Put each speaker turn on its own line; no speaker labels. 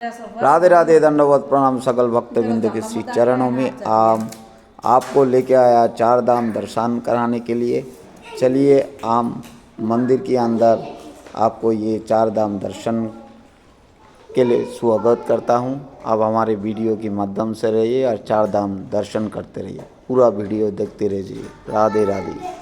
राधे राधे, दंडवत प्रणाम सकल भक्तबिंद के श्री चरणों में। आपको लेके आया चार धाम दर्शन कराने के लिए। चलिए आम मंदिर के अंदर आपको ये चार धाम दर्शन के लिए स्वागत करता हूँ। आप हमारे वीडियो के माध्यम से रहिए और चार धाम दर्शन करते रहिए। पूरा वीडियो देखते रहिए। राधे राधे।